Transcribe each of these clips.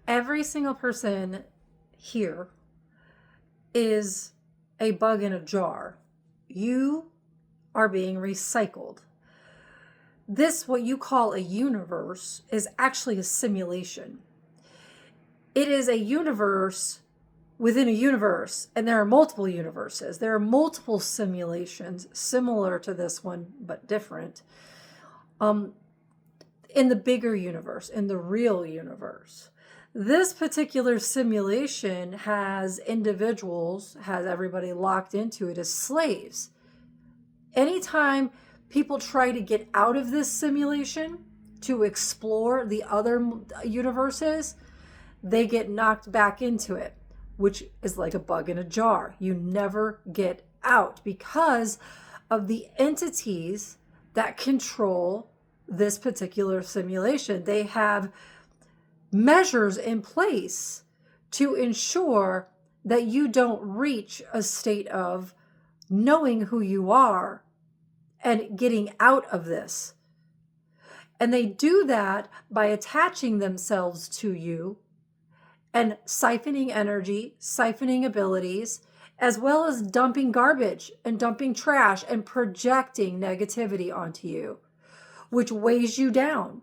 Every single person here is a bug in a jar. You are being recycled. This, what you call a universe, is actually a simulation. It is a universe within a universe, and there are multiple universes. There are multiple simulations similar to this one, but different. In the bigger universe, in the real universe. This particular simulation has individuals, has everybody locked into it as slaves. Anytime people try to get out of this simulation to explore the other universes, they get knocked back into it, which is like a bug in a jar. You never get out because of the entities that control this particular simulation. They have measures in place to ensure that you don't reach a state of knowing who you are and getting out of this. And they do that by attaching themselves to you and siphoning energy, siphoning abilities, as well as dumping garbage and dumping trash and projecting negativity onto you, which weighs you down.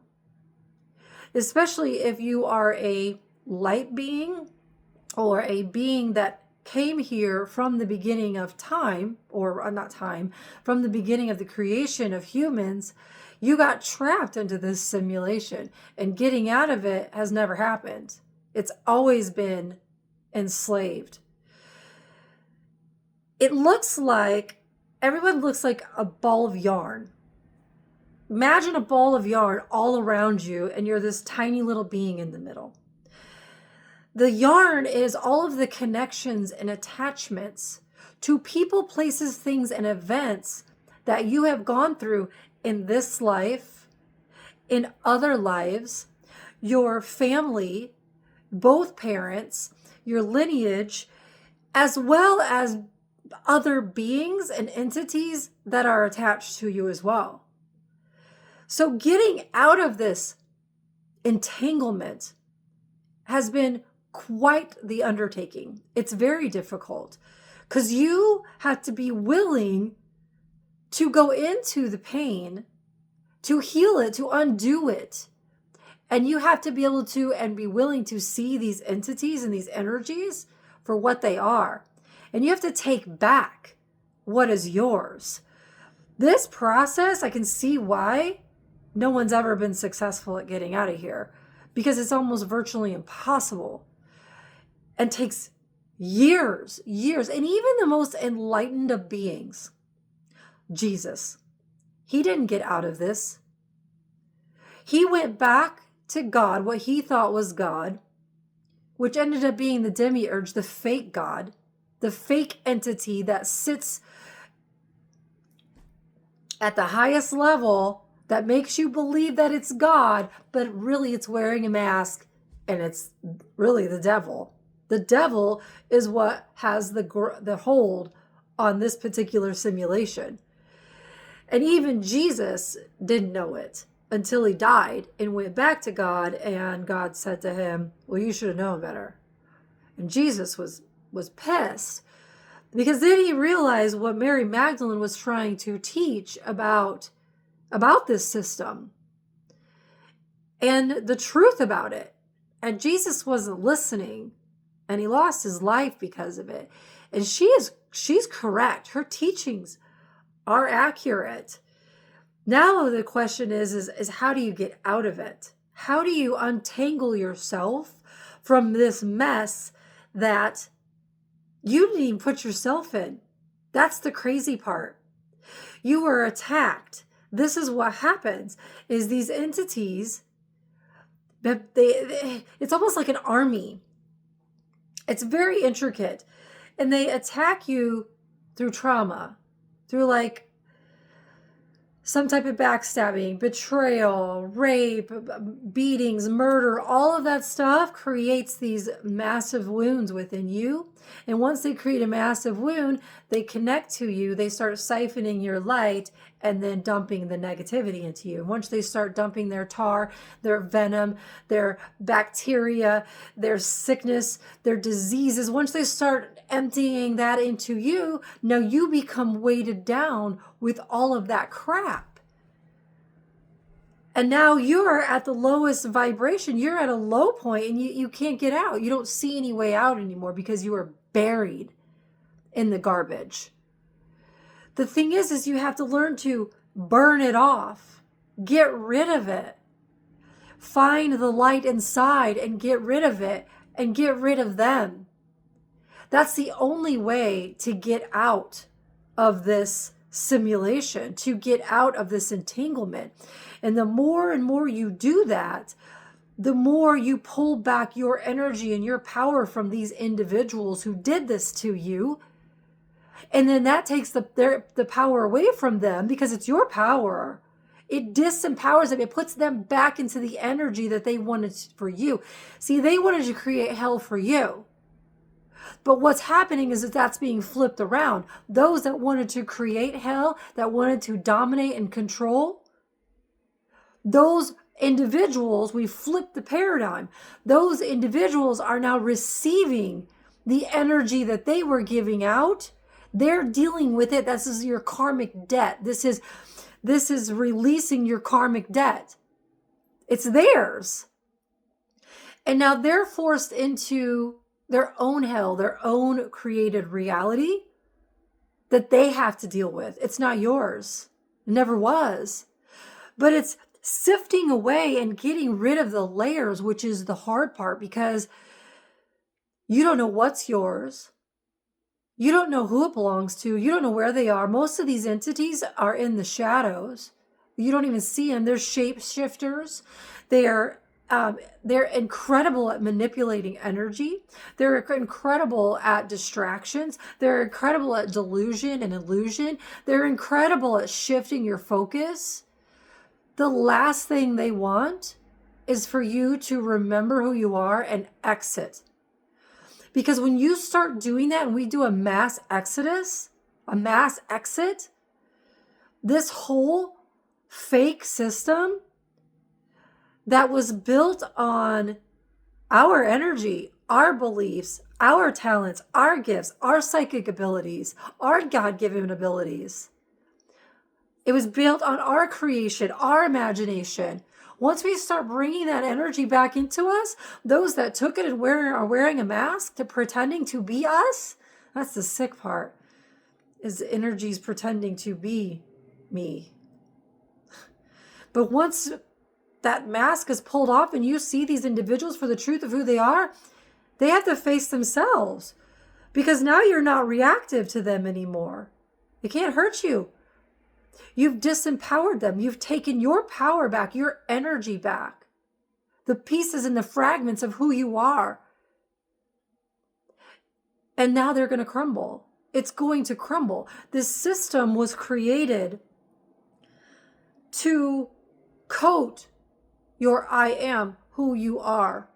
Especially if you are a light being or a being that came here from the beginning of time, or not time, from the beginning of the creation of humans. You got trapped into this simulation, and getting out of it has never happened. It's always been enslaved. Everyone looks like a ball of yarn. Imagine a ball of yarn all around you, and you're this tiny little being in the middle. The yarn is all of the connections and attachments to people, places, things, and events that you have gone through in this life, in other lives, your family, both parents, your lineage, as well as other beings and entities that are attached to you as well. So getting out of this entanglement has been quite the undertaking. It's very difficult because you have to be willing to go into the pain, to heal it, to undo it. And you have to be able to and be willing to see these entities and these energies for what they are. And you have to take back what is yours. This process, I can see why no one's ever been successful at getting out of here, because it's almost virtually impossible and takes years. And even the most enlightened of beings, Jesus, he didn't get out of this. He went back to God, what he thought was God, which ended up being the demiurge, the fake God, the fake entity that sits at the highest level that makes you believe that it's God, but really it's wearing a mask, and it's really the devil. The devil is what has the hold on this particular simulation. And even Jesus didn't know it until he died and went back to God, and God said to him, well, you should have known better. And Jesus was pissed, because then he realized what Mary Magdalene was trying to teach about this system and the truth about it. And Jesus wasn't listening, and he lost his life because of it. And she's correct. Her teachings are accurate. Now the question is how do you get out of it? How do you untangle yourself from this mess that you didn't even put yourself in? That's the crazy part. You were attacked. This is what happens, is these entities, it's almost like an army. It's very intricate. And they attack you through trauma, through some type of backstabbing, betrayal, rape, beatings, murder, all of that stuff creates these massive wounds within you. And once they create a massive wound, they connect to you, they start siphoning your light and then dumping the negativity into you. Once they start dumping their tar, their venom, their bacteria, their sickness, their diseases, once they start emptying that into you, now you become weighted down with all of that crap. And now you're at the lowest vibration. You're at a low point and you can't get out. You don't see any way out anymore because you are buried in the garbage. The thing is you have to learn to burn it off. Get rid of it. Find the light inside and get rid of it and get rid of them. That's the only way to get out of this simulation, to get out of this entanglement. And the more and more you do that, the more you pull back your energy and your power from these individuals who did this to you. And then that takes the power away from them because it's your power. It disempowers them. It puts them back into the energy that they wanted for you. See, they wanted to create hell for you. But what's happening is that that's being flipped around. Those that wanted to create hell, that wanted to dominate and control, those individuals, we flipped the paradigm. Those individuals are now receiving the energy that they were giving out. They're dealing with it. This is your karmic debt. This is releasing your karmic debt. It's theirs. And now they're forced into their own hell, their own created reality that they have to deal with. It's not yours. It never was. But it's sifting away and getting rid of the layers, which is the hard part because you don't know what's yours. You don't know who it belongs to. You don't know where they are. Most of these entities are in the shadows. You don't even see them. They're shapeshifters. They're incredible at manipulating energy. They're incredible at distractions. They're incredible at delusion and illusion. They're incredible at shifting your focus. The last thing they want is for you to remember who you are and exit. Because when you start doing that and we do a mass exodus, a mass exit, this whole fake system that was built on our energy, our beliefs, our talents, our gifts, our psychic abilities, our God-given abilities. It was built on our creation, our imagination. Once we start bringing that energy back into us, those that took it and are wearing a mask to pretending to be us, that's the sick part, is the energies pretending to be me. But once that mask is pulled off and you see these individuals for the truth of who they are, they have to face themselves because now you're not reactive to them anymore. It can't hurt you. You've disempowered them. You've taken your power back, your energy back, the pieces and the fragments of who you are. And now they're going to crumble. It's going to crumble. This system was created to coat your I am, who you are.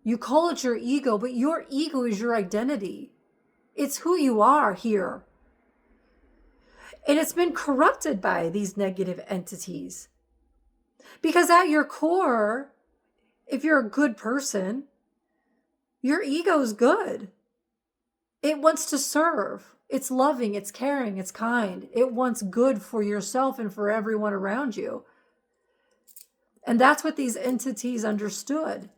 You call it your ego, but your ego is your identity. It's who you are here. And it's been corrupted by these negative entities. Because at your core, if you're a good person, your ego is good. It wants to serve. It's loving, it's caring, it's kind. It wants good for yourself and for everyone around you. And that's what these entities understood,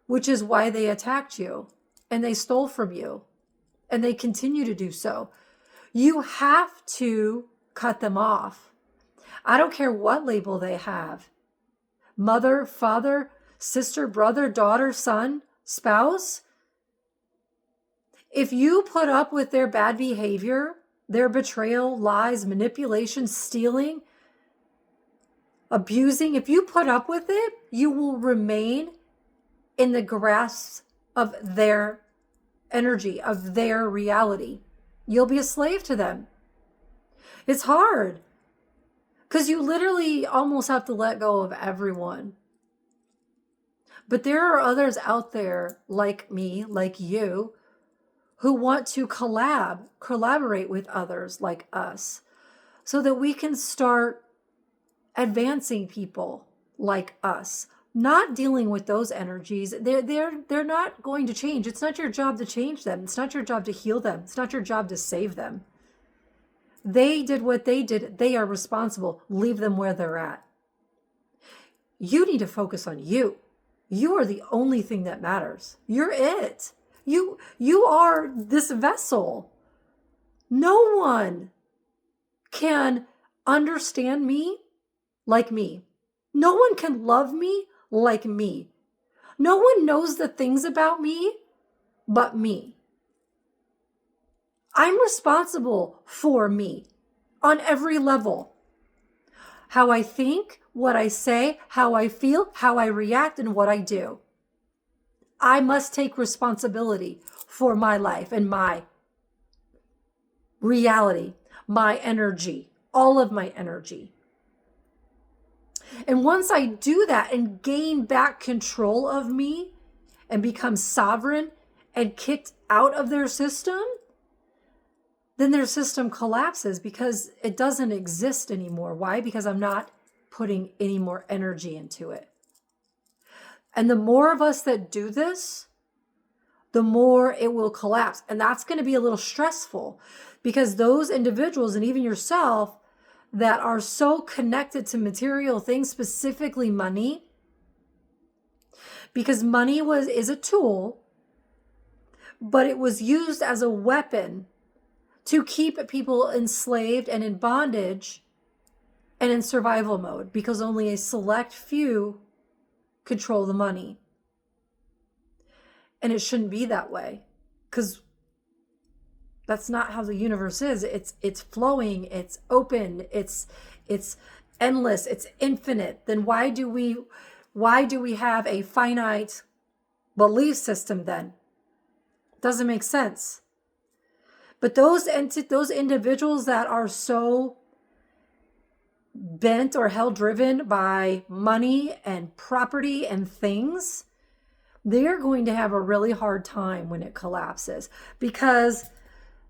which is why they attacked you and they stole from you and they continue to do so. You have to cut them off. I don't care what label they have. Mother, father, sister, brother, daughter, son, spouse. If you put up with their bad behavior, their betrayal, lies, manipulation, stealing, abusing, if you put up with it, you will remain in the grasp of their energy, of their reality. You'll be a slave to them. It's hard Because you literally almost have to let go of everyone. But there are others out there like me, like you, who want to collaborate with others like us so that we can start advancing people like us, not dealing with those energies. They're not going to change. It's not your job to change them. It's not your job to heal them. It's not your job to save them. They did what they did. They are responsible. Leave them where they're at. You need to focus on you. You are the only thing that matters. You're it. You are this vessel. No one can understand me like me. No one can love me like me. No one knows the things about me but me. I'm responsible for me on every level. How I think, what I say, how I feel, how I react, and what I do. I must take responsibility for my life and my reality, my energy, all of my energy. And once I do that and gain back control of me and become sovereign and kicked out of their system, then their system collapses because it doesn't exist anymore. Why? Because I'm not putting any more energy into it. And the more of us that do this, the more it will collapse. And that's going to be a little stressful because those individuals and even yourself that are so connected to material things, specifically money, because money is a tool, but it was used as a weapon to keep people enslaved and in bondage and in survival mode because only a select few control the money. And it shouldn't be that way because that's not how the universe is. It's flowing, it's open, it's endless, it's infinite. Then why do we have a finite belief system then? Doesn't make sense. But those individuals that are so bent or hell driven by money and property and things, they're going to have a really hard time when it collapses because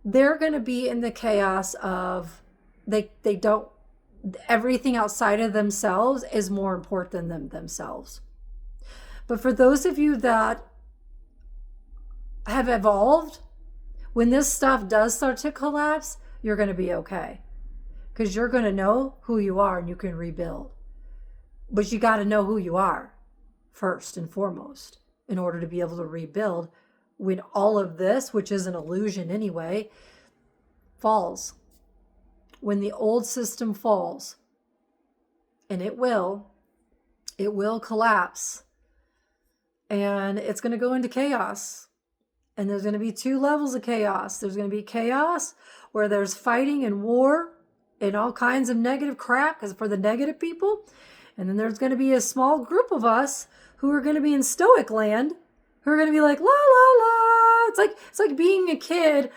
they're going to be in the chaos of they don't, everything outside of themselves is more important than themselves. But for those of you that have evolved, when this stuff does start to collapse, you're going to be okay because you're going to know who you are and you can rebuild. But you got to know who you are first and foremost in order to be able to rebuild when all of this, which is an illusion anyway, falls. When the old system falls, and it will collapse. And it's going to go into chaos. And there's going to be two levels of chaos. There's going to be chaos where there's fighting and war and all kinds of negative crap because for the negative people. And then there's going to be a small group of us who are going to be in stoic land, who are going to be like, la, la, la. It's like being a kid.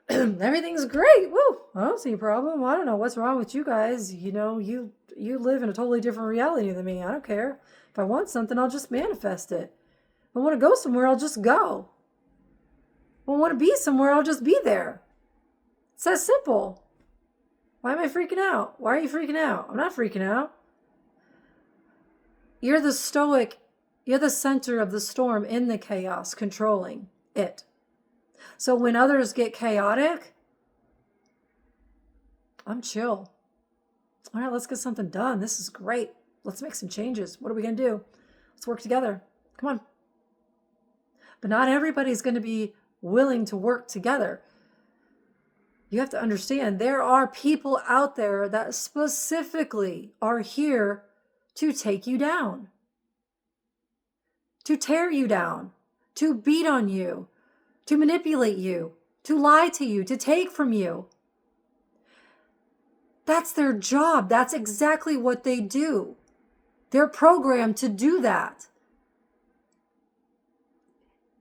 Everything's great. Woo. I don't see a problem. I don't know what's wrong with you guys. You know, you live in a totally different reality than me. I don't care. If I want something, I'll just manifest it. If I want to go somewhere, I'll just go. If I want to be somewhere, I'll just be there. It's that simple. Why am I freaking out? Why are you freaking out? I'm not freaking out. You're the stoic. You're the center of the storm in the chaos, controlling it. So when others get chaotic, I'm chill. All right, let's get something done. This is great. Let's make some changes. What are we going to do? Let's work together. Come on. But not everybody's going to be willing to work together. You have to understand there are people out there that specifically are here to take you down, to tear you down, to beat on you, to manipulate you, to lie to you, to take from you. That's their job. That's exactly what they do. They're programmed to do that.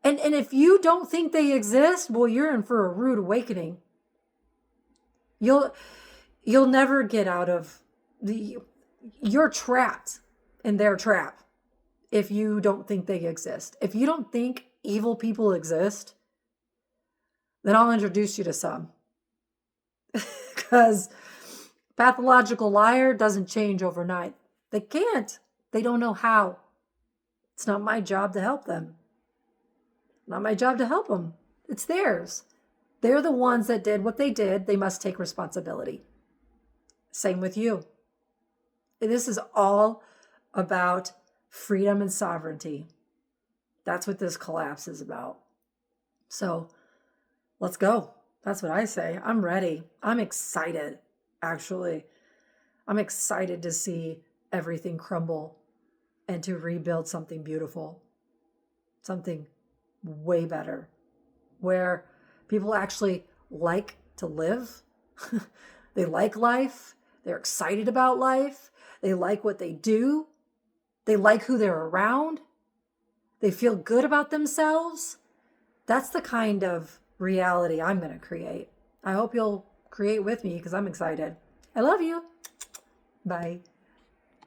And if you don't think they exist, well, you're in for a rude awakening. You'll never get out of You're trapped in their trap if you don't think they exist. If you don't think evil people exist, then I'll introduce you to some. Because pathological liar doesn't change overnight. They can't. They don't know how. It's not my job to help them. Not my job to help them. It's theirs. They're the ones that did what they did. They must take responsibility. Same with you. This is all about freedom and sovereignty. That's what this collapse is about. So let's go. That's what I say. I'm ready. I'm excited, actually. I'm excited to see everything crumble and to rebuild something beautiful, something way better, where people actually like to live. They like life. They're excited about life. They like what they do. They like who they're around. They feel good about themselves. That's the kind of reality I'm going to create. I hope you'll create with me because I'm excited. I love you. Bye.